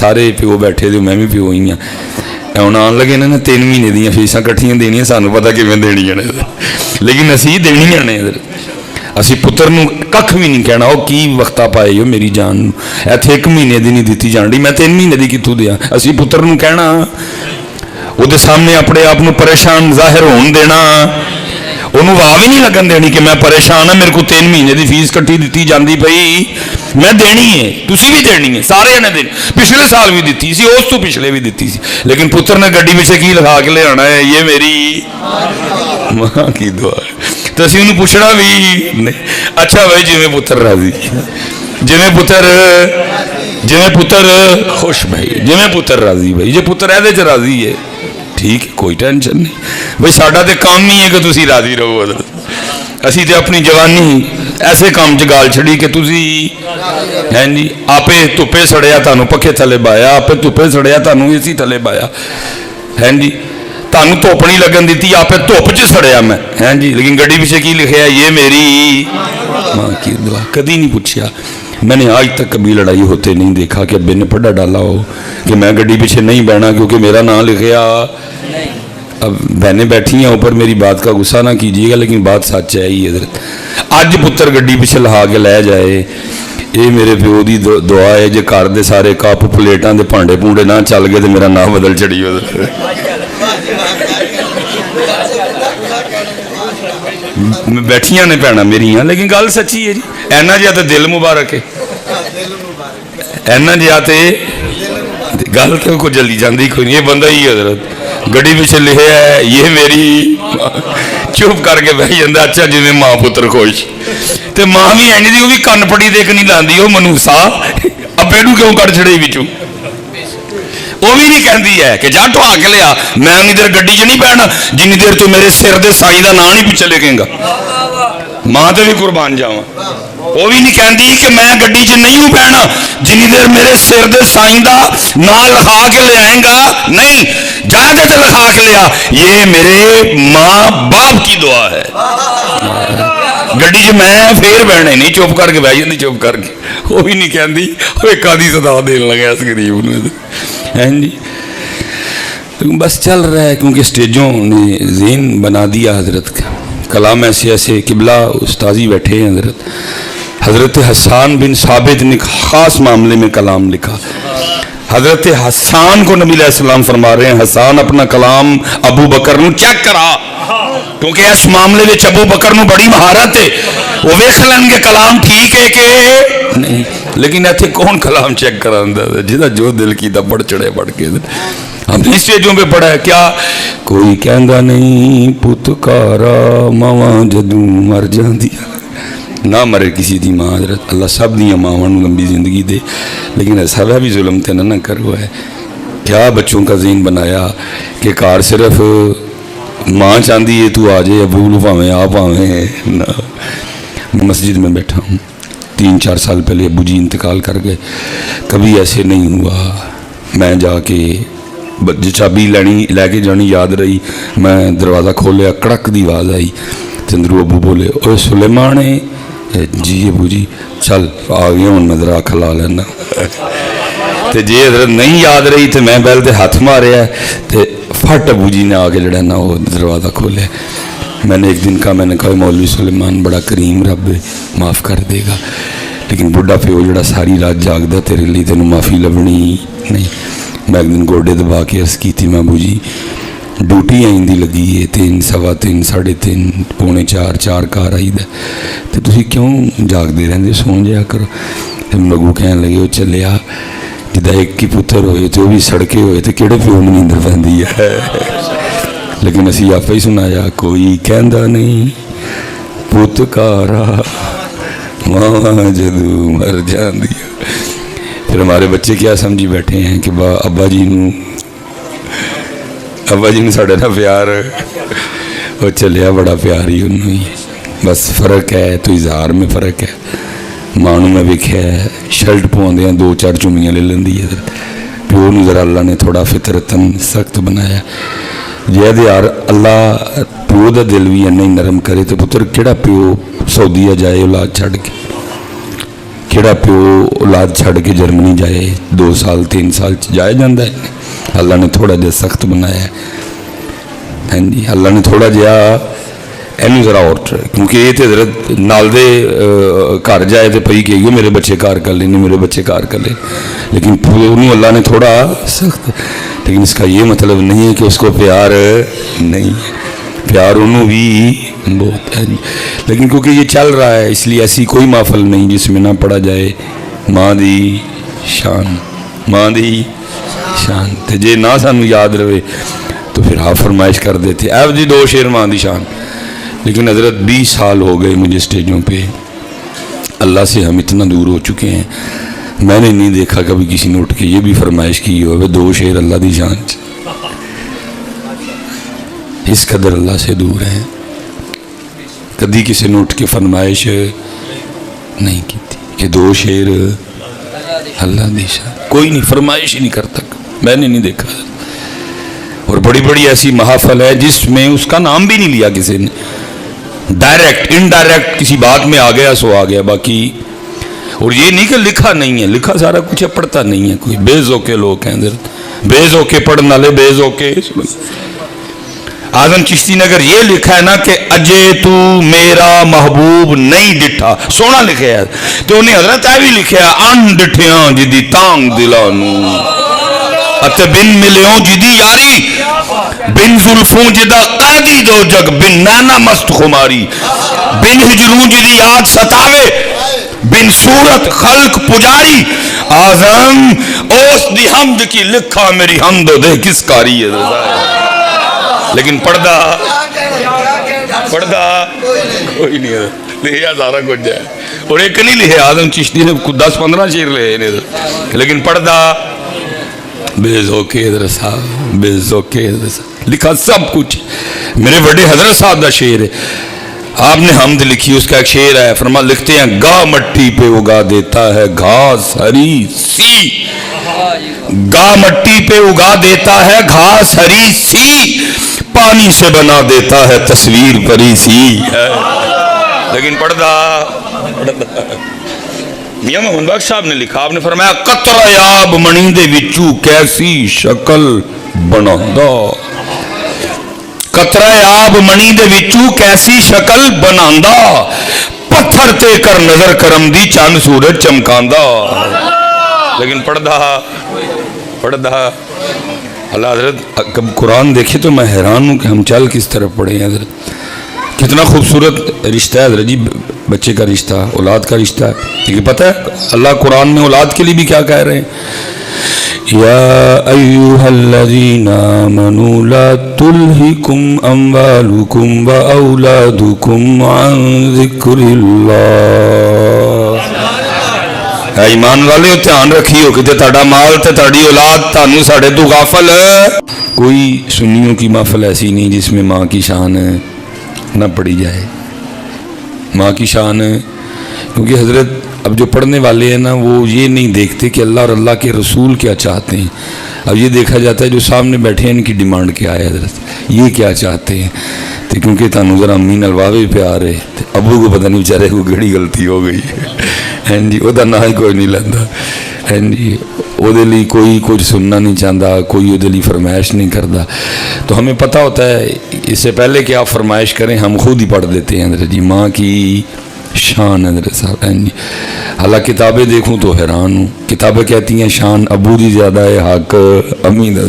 सारे प्यो बैठे तो मैं भी प्यो ही हाँ। ਹੁਣ ਆਉਣ ਲੱਗੇ ਨੇ ਨਾ 3 ਮਹੀਨੇ ਦੀਆਂ ਫੀਸਾਂ ਇਕੱਠੀਆਂ ਦੇਣੀਆਂ, ਸਾਨੂੰ ਪਤਾ ਕਿਵੇਂ ਦੇਣੀਆਂ ਨੇ, ਲੇਕਿਨ ਅਸੀਂ ਦੇਣੀਆਂ ਨੇ। ਅਸੀਂ ਪੁੱਤਰ ਨੂੰ ਕੱਖ ਵੀ ਨਹੀਂ ਕਹਿਣਾ, ਉਹ ਕੀ ਵਕਤਾ ਪਾਏ ਹੋ ਮੇਰੀ ਜਾਨ ਨੂੰ, ਇੱਥੇ 1 ਮਹੀਨੇ ਦੀ ਨਹੀਂ ਦਿੱਤੀ ਜਾਣ ਡਈ, ਮੈਂ 3 ਮਹੀਨੇ ਦੀ ਕਿੱਥੋਂ ਦਿਆਂ। ਅਸੀਂ ਪੁੱਤਰ ਨੂੰ ਕਹਿਣਾ, ਉਹਦੇ ਸਾਹਮਣੇ ਆਪਣੇ ਆਪ ਨੂੰ ਪਰੇਸ਼ਾਨ ਜ਼ਾਹਿਰ ਹੋਣ ਦੇਣਾ, ਉਹਨੂੰ ਵਾਹ ਵੀ ਨਹੀਂ ਲੱਗਣ ਦੇਣੀ ਕਿ ਮੈਂ ਪਰੇਸ਼ਾਨ ਹਾਂ, ਮੇਰੇ ਕੋਲ 3 ਮਹੀਨੇ ਦੀ ਫੀਸ ਇਕੱਠੀ ਦਿੱਤੀ ਜਾਂਦੀ ਪਈ, ਮੈਂ ਦੇਣੀ ਹੈ, ਤੁਸੀਂ ਵੀ ਦੇਣੀ ਹੈ, ਸਾਰਿਆਂ ਨੇ ਦੇਣੀ। ਪਿਛਲੇ ਸਾਲ ਵੀ ਦਿੱਤੀ ਸੀ, ਉਸ ਤੋਂ ਪਿਛਲੇ ਵੀ ਦਿੱਤੀ ਸੀ, ਲੇਕਿਨ ਪੁੱਤਰ ਨੇ ਗੱਡੀ ਵਿੱਚ ਕੀ ਲਿਖਾ ਕੇ ਲਿਆਉਣਾ ਹੈ, ਇਹ ਮੇਰੀ ਮਾਂ ਕੀ ਦੁਆ ਹੈ। ਤਾਂ ਅਸੀਂ ਉਹਨੂੰ ਪੁੱਛਣਾ ਵੀ ਨਹੀਂ। ਅੱਛਾ ਭਾਈ, ਜਿਵੇਂ ਪੁੱਤਰ ਰਾਜ਼ੀ, ਜਿਵੇਂ ਪੁੱਤਰ ਖੁਸ਼ ਭਾਈ, ਜਿਵੇਂ ਪੁੱਤਰ ਰਾਜ਼ੀ ਭਾਈ, ਜੇ ਪੁੱਤਰ ਇਹਦੇ 'ਚ ਰਾਜ਼ੀ ਹੈ ठीक है, कोई टेंशन नहीं भाई, साडा तो काम ही है कि तुसी राजी रहो। असी तो अपनी जवानी ऐसे काम च गाल छड़ी कि तुसी हैं जी आपे धुप्पे सड़िया तुहानू पखे थले बाया, आपे धुप्पे सड़िया तुहानू एसी थले बाया, हैं जी तुहानू धुप्प नहीं लगन दी, आपे धुप्प च सड़िया मैं, हैं जी, लेकिन गड्डी पीछे की लिखिया, ये मेरी माँ की दुआ। कभी नहीं पूछा, मैंने आज तक कभी लड़ाई होते नहीं देखा कि बिन पढ़ा डाला हो कि मैं गड्डी पीछे नहीं बहना क्योंकि मेरा नाम लिखिया। अब बहनें बैठी हैं ऊपर, मेरी बात का गुस्सा ना कीजिएगा, लेकिन बात सच है ही है। अज पुत्र गड्डी पीछे लहा के लै जाए, ये मेरे प्यो की दुआ है। जे घर के सारे कप प्लेटां दे भांडे भूंडे ना चल गए तो मेरा नाम बदल चढ़ी। बैठिया ने भैणां मेरियां, लेकिन गल सच्ची है जी। इन्ना जिहा तो दिल मुबारक है, इन्ना जिहा तो गल तो कुछ जल्दी जाती कोई नहीं। ये बंदा ही हजरत गड्डी पीछे लिखे है, ये मेरी चुप करके बह जाता। अच्छा, जिवें माँ पुत्र खुश, तो माँ भी इंज दी, वो भी कन्न पड़ी देख नहीं लाती, वो मनूसा अब्बे नूं क्यों कट छड़े विचों, वो भी नहीं कहती है कि जा ढवा के लिया, मैं उन्नी देर गड्डी च नहीं बैठना जिन्नी देर तू मेरे सिर दे साई का नाम नहीं पिछे लिखेगा। माँ तो भी कुर्बान जावा, वो भी नहीं कहती कि मैं गड्डी च नहीं बैठना जिन्नी देर मेरे सिर दे साई का नाम लिखा के ले आएगा। नहीं, जाते तो लिखा के लिया, ये मेरे माँ बाप की दुआ है। गड्डी च मैं फिर बहने नहीं, चुप करके बह जाती, चुप करके। वो भी नहीं कहती, एक आधी सदा देन लगा इस गरीब ने, हैं जी। तो बस चल रहा है, क्योंकि स्टेजों ने ज़हन बना दिया हजरत का। कलाम ऐसे ऐसे किबला उस्ताजी बैठे हैं हजरत। हजरत हसन बिन साबित ने ख़ास मामले में कलाम लिखा। हजरत हसन को नबी अलैहिस्सलाम फरमा रहे हैं, हसन अपना कलाम अबू बकर नूं चेक करा, क्योंकि इस मामले में अबू बकर नूं बड़ी महारत है, वो वेख लेंगे कलाम ठीक है कि नहीं। लेकिन इतने कौन कलाम चेक करांदा, जिहदा जो दिल कीता पढ़ चढ़े पढ़ के। हमने स्टेजों पे पढ़ा है क्या, कोई कहंदा नहीं पुतकारा मावा जदू मर जांदियां, ना मरे किसी दी माँ। हजरत अल्लाह सब दियाँ मावां नूं लंबी जिंदगी दे, लेकिन ऐसा भी जुल्म ते ना करो है। क्या बच्चों का ज़हन बनाया कि कार सिर्फ माँ चाहती है तू आ जाए, अबू लू भावें आ भावें ना। मैं मस्जिद में बैठा हूँ, 3-4 साल पहले अबू जी इंतकाल कर गए, कभी ऐसे नहीं हुआ। मैं जाके चाबी लैनी लैके जानी याद रही, मैं दरवाज़ा खोलिया, कड़क दी आवाज़ आई, चंद्रू अबू बोले, ओए सुलेमान है जी अबू जी, चल आ गया हूँ मैं जरा खिला लेना। तो जे हजरत नहीं याद रही तो मैं पहले तो हाथ मारिया, तो फट अबू जी ने आके जड़ा ना वो दरवाज़ा खोलिया। मैंने एक दिन कहा, मैंने कहा मौलवी सुलेमान बड़ा करीम रब है, माफ़ कर देगा, लेकिन बुढ़ा प्यो जड़ा सारी रात जागदा तेरे लिए, तेन माफ़ी लभनी नहीं। मैं एक दिन गोडे दबा के अर्ज की थी, मैं अबू जी ड्यूटी आईंदी लगी है 3, 3:15, 3:30, 3:45, 4 कार आई दा, तो तुसीं क्यों जागते रहंदे, सौ जाया करो। तो मगू कहन लगे, वो चलिया जिदा एक ही पुत्र होए तो भी सड़के होए तो किहड़े प्यो नूं नींदर पैंदी है। लेकिन असीं आपे ही सुनाया, कोई कहंदा नहीं पुतकारा मां जदू मर जांदी। फिर हमारे बच्चे क्या समझी बैठे हैं कि अब्बा जी नूं साडे नाल प्यार, वो चलिया बड़ा प्यार ही उन्होंने ही। बस फर्क है तो इजहार में फ़र्क है। मां नूं मैं वेख्या शर्ट पवाउंदियां 2-4 चुम्मियां ले लैंदी है। प्यो नूं जरा अल्लाह ने थोड़ा फितरतन सख्त बनाया। जे यार अल्लाह प्यो का दिल भी इन्ना ही नरम करे तो पुत्र किहड़ा प्यो सऊदीया जाए औलाद छड्ड के, ਕਿਹੜਾ ਪਿਓ ਔਲਾਦ ਛੱਡ ਕੇ ਜਰਮਨੀ ਜਾਏ 2 ਸਾਲ 3 ਸਾਲ ਚ ਜਾਇਆ ਜਾਂਦਾ ਹੈ। ਅੱਲਾ ਨੇ ਥੋੜਾ ਜਿਹਾ ਸਖਤ ਬਣਾਇਆ ਹੈ ਜੀ। ਅੱਲਾ ਨੇ ਥੋੜਾ ਜਿਹਾ ਇਹਨੂੰ ਜ਼ਰਾ ਹੋਰ, ਕਿਉਂਕਿ ਇਹ ਤੇ ਹਜ਼ਰਤ ਨਾਲ ਦੇ घर जाए तो पई कही मेरे बच्चे कार कर लेने, मेरे बच्चे कार कर ले, लेकिन उन्होंने अल्लाह ने थोड़ा सख्त, लेकिन इसका ये मतलब नहीं है कि उसको प्यार नहीं है, प्यार उन्होंने भी बहुत है। लेकिन क्योंकि ये चल रहा है इसलिए ऐसी कोई महफिल नहीं जिसमें ना पढ़ा जाए माँ दी शान, माँ दी शान। तो जे ना सानू याद रहे तो फिर हाँ फरमाइश कर देते अब जी 2 शेर माँ दी शान। लेकिन हज़रत 20 साल हो गए मुझे स्टेजों पे, अल्लाह से हम इतना दूर हो चुके हैं, मैंने नहीं देखा कभी किसी ने उठ के ये भी फरमाइश की हो 2 शेर अल्लाह दी शान। इस कदर अल्लाह से दूर हैं, कभी किसी ने उठ के फरमाइश नहीं की थी कि 2 शेर अल्लाह दी शान, कोई नहीं फरमाइश ही नहीं करता, मैंने नहीं देखा। और बड़ी बड़ी ऐसी महफिल है जिसमें उसका नाम भी नहीं लिया किसी ने, डायरेक्ट इनडायरेक्ट किसी बात में आ गया सो आ गया बाकी। और ये नहीं कि लिखा नहीं है, लिखा सारा कुछ है, पढ़ता नहीं है कोई, बेज़ो के लोग हैं इधर, बेज़ो के पढ़ने वाले, बेज़ो के। आजम चिश्ती ने अगर ये लिखा है ना कि अजे तू मेरा महबूब नहीं डिठा, सोना लिखे है, तो उन्हें हजरत भी लिखे अन डिठिया जिदी तांग दिलानू अते बिन मिलियों जिदी यारी, बिन जुल्फों जिदा कैदी दो जग, बिन नैना मस्त खुमारी, बिन हिजरों जिदी याद सतावे, बिन सूरत खल्क पुजारी। आजम ओस दी हमद की लिखा मेरी हमदो दे किस कारी है। लेकिन पर्दा कोई नहीं है, लिखा सारा कुछ है। और एक नहीं लिखे आजम चिश्ती ने 10-15 शेर लिखे, लेकिन पर्दा बेज़ोके साहब, बेज़ोके लिखा सब कुछ। मेरे बड़े हजरत साहब का शेर है, आपने हमद लिखी, उसका एक शेर है, फरमा लिखते हैं गा मट्टी पे उगा देता है घास हरी सी, गा मट्टी पे उगा देता है घास हरी सी, पानी से बना देता है तस्वीर परी सी है। लेकिन पर्दा मियां मोहम्मद बख्श साहब ने लिखा, आपने फरमाया कतरा याब मणी दे विचू कैसी शक्ल बनांदा, कतरा याब मणी दे विचू कैसी शक्ल बनांदा, पत्थर ते कर नजर करम दी चंद सूरज चमकांदा। लेकिन पढ़दा अल्लाह हजरत कब कुरान देखे तो मैं हैरान हूँ कि हम चल किस तरफ पढ़े हैं हजरत। कितना खूबसूरत रिश्ता है हजरत जी, बच्चे का रिश्ता, औलाद का रिश्ता है। लेकिन पता है अल्लाह कुरान में औलाद के लिए भी क्या कह रहे हैं, या अय्युहल्लज़ीना आमनू ला तुल्हिकुम अम्वालुकुम व औलादुकुम अन ज़िक्रिल्लाह। ईमान वाले ध्यान रखियो कि तुहाडा माल ते तुहाडी औलाद तुहानू साडे तो गाफल है। कोई सुन्नियों की महफिल ऐसी नहीं जिसमें माँ की शान न पढ़ी जाए, माँ की शान। क्योंकि हजरत अब जो पढ़ने वाले हैं ना वो ये नहीं देखते कि अल्लाह और अल्लाह के रसूल क्या चाहते हैं। अब ये देखा जाता है जो सामने बैठे हैं इनकी डिमांड क्या है हजरत, ये क्या चाहते हैं। तो क्योंकि तुहानू जरा अम्मी नाल वावे प्यार है, अबू को पता नहीं बेचारे को गड़ी गलती हो गई है जी, वह ना ही कोई नहीं लेंदा है जी, ਉਹਦੇ ਲਈ कोई कुछ सुनना नहीं चाहता, कोई ਉਹਦੇ ਲਈ फरमाइश नहीं करता। तो हमें पता होता है इससे पहले कि आप फरमाइश करें हम खुद ही पढ़ देते हैं हजरत जी माँ की शान हजरत साहब है जी। हालांकि किताबें देखूँ तो हैरान हूँ, किताबें कहती हैं शान अबू की ज़्यादा है हक अम्मी दा,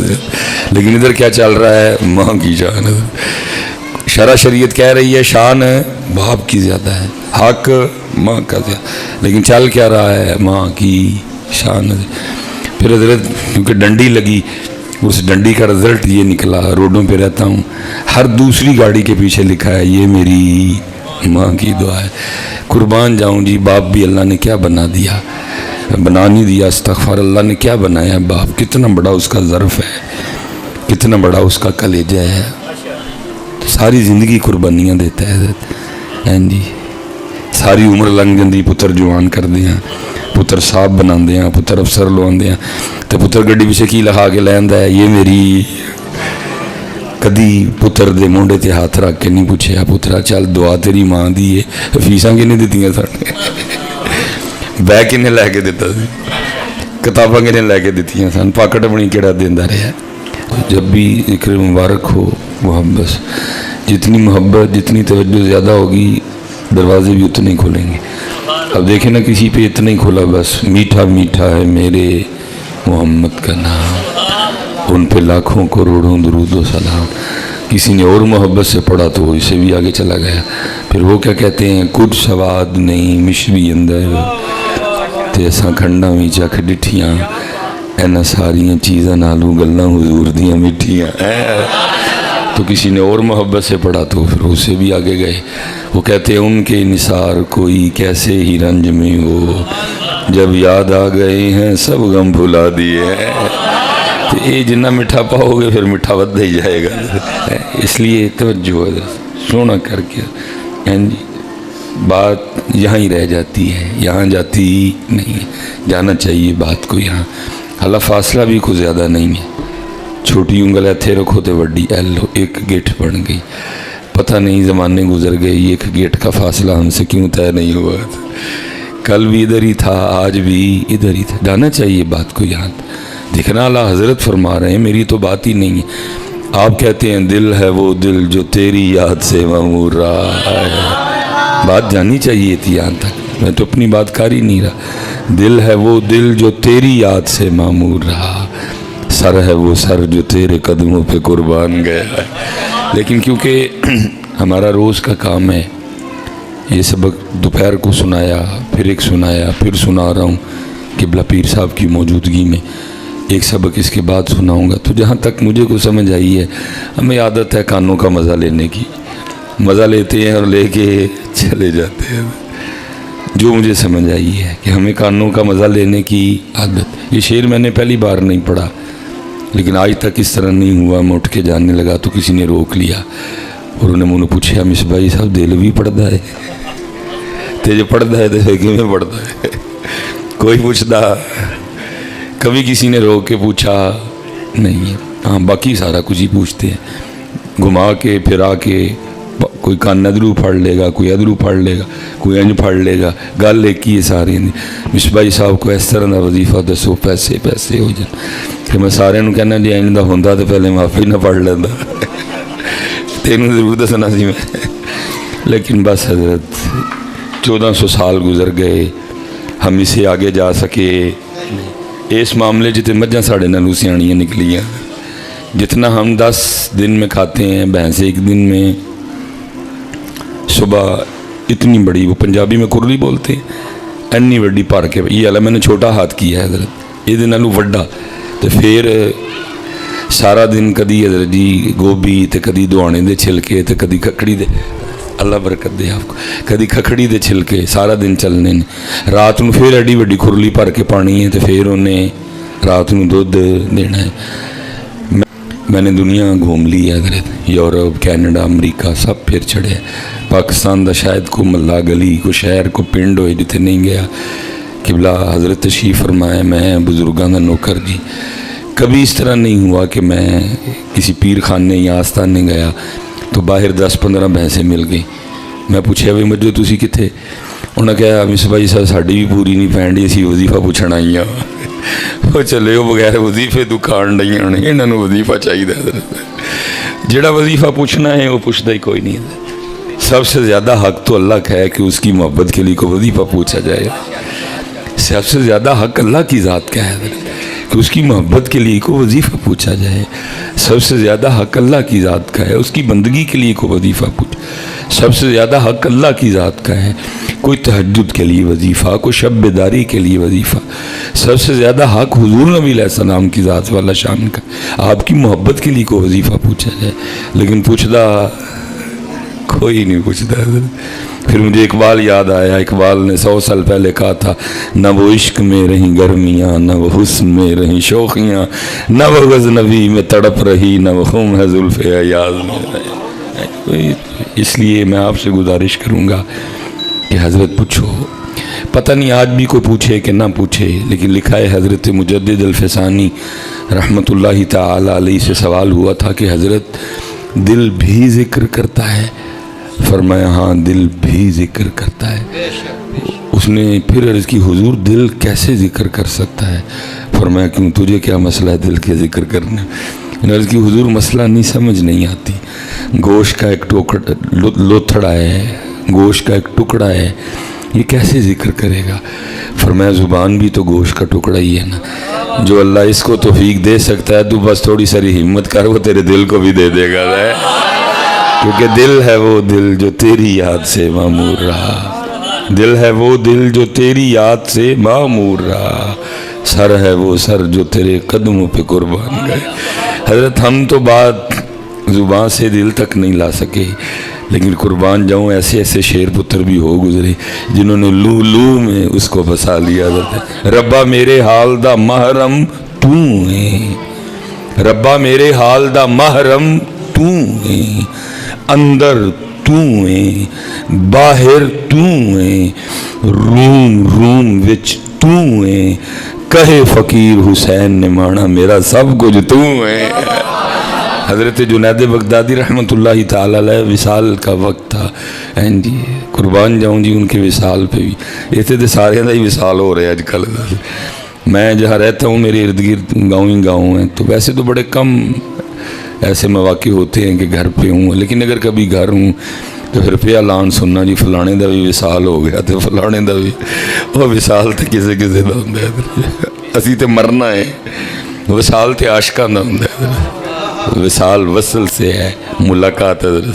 लेकिन इधर क्या चल रहा है माँ की शान। शरा शरीयत कह रही है शान बाप की ज़्यादा है, हक माँ का ज़्यादा, लेकिन चल क्या रहा है माँ की शान। फिर हजरत क्योंकि डंडी लगी, उस डंडी का रिजल्ट ये निकला, रोडों पे रहता हूँ, हर दूसरी गाड़ी के पीछे लिखा है ये मेरी माँ की दुआ है। कुर्बान जाऊँ जी, बाप भी अल्लाह ने क्या बना दिया, बना नहीं दिया, अस्तगफर, अल्लाह ने क्या बनाया बाप, कितना बड़ा उसका ज़र्फ़ है, कितना बड़ा उसका कलेजा है, तो सारी ज़िंदगी कुर्बानियाँ देता है जी। सारी उम्र लंघ जाती, पुत्र जवान करते हैं, पुत्र साहब बनाते हैं, पुत्र अफसर लवाते हैं, तो पुत्र गड्डी पिछे की लिखा के लैंदा है ये मेरी। कदी पुत्र दे मोढ़े ते हाथ रख के नहीं पूछया पुत्रा चल दुआ तेरी माँ दी है, फीसां किन्ने दित्तियां साढ़े, बैग किन्ने लैके दिता, किताबां किन्ने लैके दित्तियां सन, पाकट अपनी केड़ा देंदा रहा। जब भी जिक्र मुबारक हो मोहब्बत, जितनी मोहब्बत जितनी तवज्जो ज़्यादा होगी दरवाजे भी उतने ही खुलेंगे। अब देखें ना, किसी पे इतना ही खुला, बस मीठा मीठा है मेरे मोहम्मद का नाम, उन पे लाखों करोड़ों दुरूद व सलाम। किसी ने और मोहब्बत से पढ़ा तो इससे भी आगे चला गया। फिर वो क्या कहते हैं, कुछ सवाद नहीं मिश्री अंदर ते असां खंडा भी चख डिठियाँ, इन्हां सारियां चीज़ां नालों गल्लां हुजूर दियां मिठियाँ। तो किसी ने और मोहब्बत से पढ़ा तो फिर उससे भी आगे गए। वो कहते हैं उनके निसार कोई कैसे ही रंज में हो, जब याद आ गए हैं सब गम भुला दिए हैं। तो ये जितना मिठा पाओगे फिर मिठा बढ़ता ही जाएगा। इसलिए तवज्जो सोना करके हैं जी, बात यहाँ ही रह जाती है, यहाँ जाती ही नहीं है। जाना चाहिए बात को यहाँ, हालां फासला भी कुछ ज़्यादा नहीं है। छोटी उंगल इत्थे रखो तो वड्डी एल हो, एक गिठ बन गई। पता नहीं ज़माने गुजर गए, एक गेट का फासला हमसे क्यों तय नहीं हुआ। कल भी इधर ही था, आज भी इधर ही था। जाना चाहिए बात को यहाँ। देखना अल्लाह हज़रत फरमा रहे हैं, मेरी तो बात ही नहीं है। आप कहते हैं दिल है वो दिल जो तेरी याद से मामूर रहा है। बात जानी चाहिए थी यहाँ तक, मैं तो अपनी बात कर ही नहीं रहा। दिल है वो दिल जो तेरी याद से मामूर रहा, सर है वो सर जो तेरे कदमों पे कुर्बान गया है। लेकिन क्योंकि हमारा रोज़ का काम है, ये सबक दोपहर को सुनाया, फिर एक सुनाया, फिर सुना रहा हूँ किबला पीर साहब की मौजूदगी में, एक सबक इसके बाद सुनाऊँगा। तो जहाँ तक मुझे को समझ आई है, हमें आदत है कानों का मज़ा लेने की, मज़ा लेते हैं और लेके चले जाते हैं। जो मुझे समझ आई है कि हमें कानों का मज़ा लेने की आदत। ये शेर मैंने पहली बार नहीं पढ़ा, लेकिन आज तक इस तरह नहीं हुआ। मैं उठ के जाने लगा तो किसी ने रोक लिया और उन्होंने मुझे पूछा, मिस भाई साहब दिल भी पढ़ता है? तो जो पढ़ता है तो किमें पढ़ता है? कोई पूछता, कभी किसी ने रोक के पूछा नहीं है। हाँ, बाकी सारा कुछ ही पूछते हैं, घुमा के फिरा के। कोई कान अदरू फड़ लेगा, कोई अदरू फड़ लेगा, कोई अंज फड़ लेगा। गल एक ही है सारी। मिस भाई साहब को इस तरह का वजीफा दसो, पैसे पैसे हो जाए। फिर मैं सारे कहना जी इंज का होंदा तो पहले माफ़ी ना पढ़ लेंदा, तेनू जरूर दसना सी मैं। लेकिन बस हजरत 1400 साल गुजर गए, हम इसे आगे जा सके। इस मामले जितने मझां साढ़े नालों सियाणियां निकलियाँ। जितना हम 10 दिन में खाते हैं, भैंस एक दिन में, सुबह इतनी बड़ी, वो पंजाबी में कुरली बोलते हैं, इन्नी बड़ी भर के। ये हाल मैंने छोटा हाथ किया है हजरत, ये नालों वड्डा। तो फिर सारा दिन कदी हजरत जी गोभी, तो कदी दुआने दे छिलके, तो कदी खखड़ी दे, अल्लाह बरकत दे आपको, कदी खखड़ी दे छिलके, सारा दिन चलने ने। रात में फिर एडी वड्डी खुरली भर के पानी है, तो फिर उन्हें रात में दुध देना है। मैंने दुनिया घूम ली है हजरत, यूरोप, कैनेडा, अमरीका सब फिर चढ़े। पाकिस्तान का शायद को मल्ला गली, को शहर, को पिंड हो जिथे नहीं गया। किबला हजरत तशरीफ फरमाए, मैं बुजुर्गों का नौकर जी। कभी इस तरह नहीं हुआ कि मैं किसी पीर खाने या आस्थाने गया तो बाहर 10-15 भैंसें मिल गई। मैं पूछा भी मजो तुसी किथे? उन्हें कहा मिस भाई साहब साड़ी भी पूरी नहीं पैन डी, असी वजीफा पुछण आई हाँ। वो चले वो बगैर वजीफे तू खाण डी होने, इन्होंने वजीफा चाहिए। जिहड़ा वजीफा पूछना है वो पूछता ही कोई नहीं है। सबसे ज़्यादा हक तो अल्लाह का है कि उसकी मोहब्बत के लिए कोई वजीफा पूछा जाए। सबसे ज़्यादा हक अल्लाह की ज़ात का है कि उसकी मोहब्बत के लिए को वजीफ़ा पूछा जाए। सबसे ज़्यादा हक अल्लाह की ज़ात का है उसकी बंदगी के लिए को वजीफ़ा पूछ। सबसे ज़्यादा हक अल्लाह की ज़ात का है कोई तहज्जुद के लिए वजीफ़ा, कोई शब बेदारी के लिए वजीफ़ा। सबसे ज़्यादा हक हुजूर नबी अलैहिस्सलाम की ज़ात वाला शान का, आपकी मोहब्बत के लिए को वजीफ़ा पूछा जाए। लेकिन पूछता कोई नहीं पूछता। फिर मुझे इकबाल याद आया। इकबाल ने 100 साल पहले कहा था, न वो इश्क में रही गर्मियाँ, न वो हुस्न में रही शौखियाँ, न वो गज़नबी में तड़प रही, न वो खूम है जुल्फ़े अयाज़ में। इसलिए मैं आपसे गुजारिश करूँगा कि हज़रत पूछो। पता नहीं आज भी कोई पूछे कि ना पूछे, लेकिन लिखा है हज़रत मुजद्दिद अल-फ़सानी रहमतुल्लाहि ताला अलैहि से सवाल हुआ था कि हज़रत दिल भी ज़िक्र करता है? फरमाया हाँ, दिल भी ज़िक्र करता है। उसने फिर अर्ज़ की हुजूर दिल कैसे ज़िक्र कर सकता है? फरमाया क्यों, तुझे क्या मसला है दिल के ज़िक्र करने? मैंने अर्ज़ की हुजूर मसला नहीं समझ नहीं आती, गोश्त का एक लोथड़ा है, गोश्त का एक टुकड़ा है, ये कैसे ज़िक्र करेगा? फरमाया ज़ुबान भी तो गोश्त का टुकड़ा ही है ना, जो अल्लाह इसको तौफीक दे सकता है, तू बस थोड़ी सारी हिम्मत कर, वो तेरे दिल को भी दे देगा है। क्योंकि दिल है वो दिल जो तेरी याद से मामूर रहा, दिल है वो दिल जो तेरी याद से मामूर रहा, सर है वो सर जो तेरे कदमों पे कुर्बान गए। हज़रत हम तो बात ज़ुबान से दिल तक नहीं ला सके, लेकिन कुर्बान जाऊँ ऐसे ऐसे शेर पुत्र भी हो गुजरे जिन्होंने लू लू में उसको फंसा लिया। रब्बा मेरे हाल दा महरम तू है, रब्बा मेरे हाल दा महरम तू है, अंदर तू है, बाहर तू है, रूम रूम विच तू है, कहे फ़कीर हुसैन ने माना मेरा सब कुछ तू है। हज़रत जुनैद बगदादी रहमतुल्लाहि ताला अलैह विसाल का वक्त था, हैं जी, कुर्बान जाऊँ जी उनके विसाल पे भी। इतने तो सारे का ही विसाल हो रहे अजकल। मैं जहाँ रहता हूँ मेरे इर्द गिर्द गाँव ही गाँव हैं, तो वैसे तो बड़े कम ऐसे मौके होते हैं कि घर पे हूँ, लेकिन अगर कभी घर हूँ तो फिर पे ऐलान सुनना जी फलाने का भी विसाल हो गया, तो फलाने का भी वो विसाल तो किसी किसी का होंगे। असी तो मरना है, विसाल तो आशकां का होंगे, विसाल वसल से है, मुलाकात है।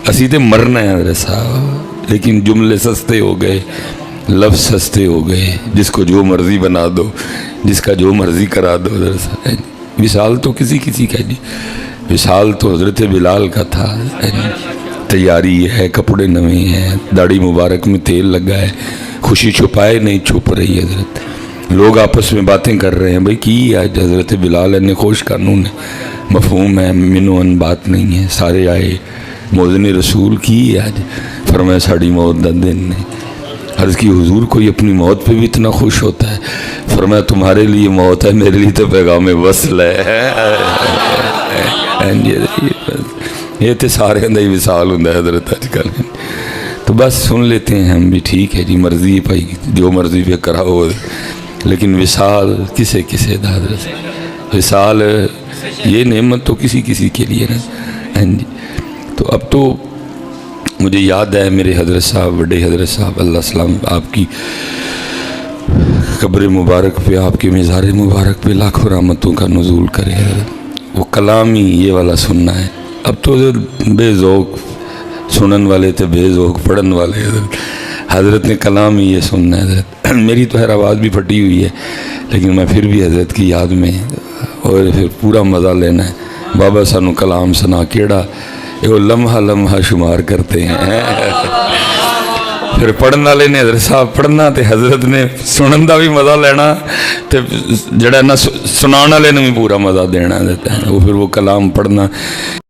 असी तो मरना है हज़रत साहब, लेकिन जुमले सस्ते हो गए, लफ्ज़ सस्ते हो गए, जिसको जो मर्ज़ी बना दो, जिसका जो मर्ज़ी करा दो। हज़रत साहब विसाल तो किसी किसी का जी, विसाल तो हज़रत बिलाल का था। तैयारी है, कपड़े नवे हैं, दाढ़ी मुबारक में तेल लगा है, खुशी छुपाए नहीं छुप रही है। हज़रत लोग आपस में बातें कर रहे हैं, भाई की आज हज़रत बिलाल ने खुश कानून है, मफहूम है, मिनोन बात नहीं है। सारे आए, मौज़न रसूल की आज फरमाया साड़ी मौत दा दिन ने। अर्ज़ की हुजूर कोई अपनी मौत पे भी इतना खुश होता है? फरमाया तुम्हारे लिए मौत है, मेरे लिए तो पैगाम वसल है। ये तो सारे का ही विसाल होंगे हज़रत अजकल। तो बस सुन लेते हैं हम भी, ठीक है जी, मर्जी भाई जो मर्जी पे कराओ, लेकिन विसाल किसे किसे दा हज़रत, विसाल ये नेमत तो किसी किसी के लिए ना। हाँ जी, तो अब तो मुझे याद है मेरे हज़रत साहब, बड़े हज़रत साहब अल्लाह सलाम आपकी कब्र मुबारक पे, आपके मज़ार मुबारक पे लाखों रहमतों का नुज़ूल करे। वो कलाम ही ये वाला सुनना है। अब तो बेज़ौक़ सुनन वाले थे, बेज़ौक़ पढ़न वाले। हज़रत ने कलाम ही ये सुनना है। हज़रत मेरी तो हर आवाज़ भी फटी हुई है, लेकिन मैं फिर भी हज़रत की याद में और फिर पूरा मज़ा लेना है। बाबा सानू कलाम सुना केड़ा वो लम्हा लम्हा शुमार करते हैं। फिर पढ़न वाले ने हज़रत साहब पढ़ना, तो हज़रत ने सुनन का भी मज़ा लेना, तो जड़ा ना सुनाने वाले ने भी पूरा मज़ा देना देता है। वो फिर वो कलाम पढ़ना